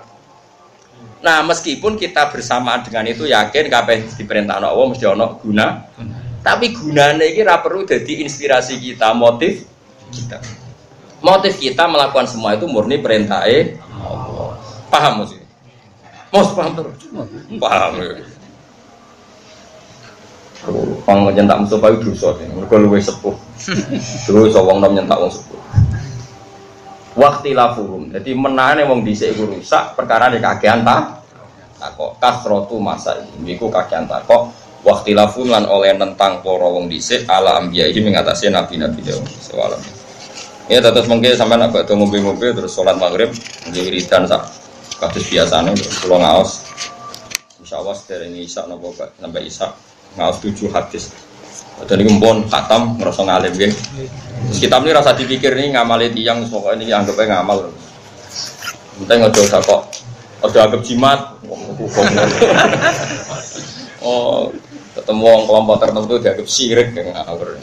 Nah, meskipun kita bersamaan dengan itu yakin kabeh diperintahno Allah mesti ana guna. Tapi gunane iki ora perlu dadi inspirasi kita, motif kita. Motif kita melakukan semua itu murni perintahe Allah. Paham mesti? Mos paham terus. Paham. Pang nyentak Mustafa itu dosa, mergo luwih sepuh. Dosa wong nom nyentak wong sepuh. Waqtilafuhum. Jadi menane wong dhisik iku rusak perkara nek kakean takok. Kasratu masa iku kakean takok. Waqtilafum lan oleh nentang para wong dhisik ala anbiya iki mengatasi nabi-nabi dewe sewalam. Ya terus mengke sampean agak ngombe-ngombe terus salat maghrib nggih wiridan sak kados biasane kula ngaos. Insyaallah sedereng isya napa sampai isya ngaos 7 hadis. Dan ini pun khatam ngerasa ngalim nggih. Terus kitab ini rasa dipikir ini ngamali tiyang pokoke niki anggapnya ngamal. Penting aja kok aja anggap jimat. Oh, ketemu kelompok tertentu dianggap syirik ngawur.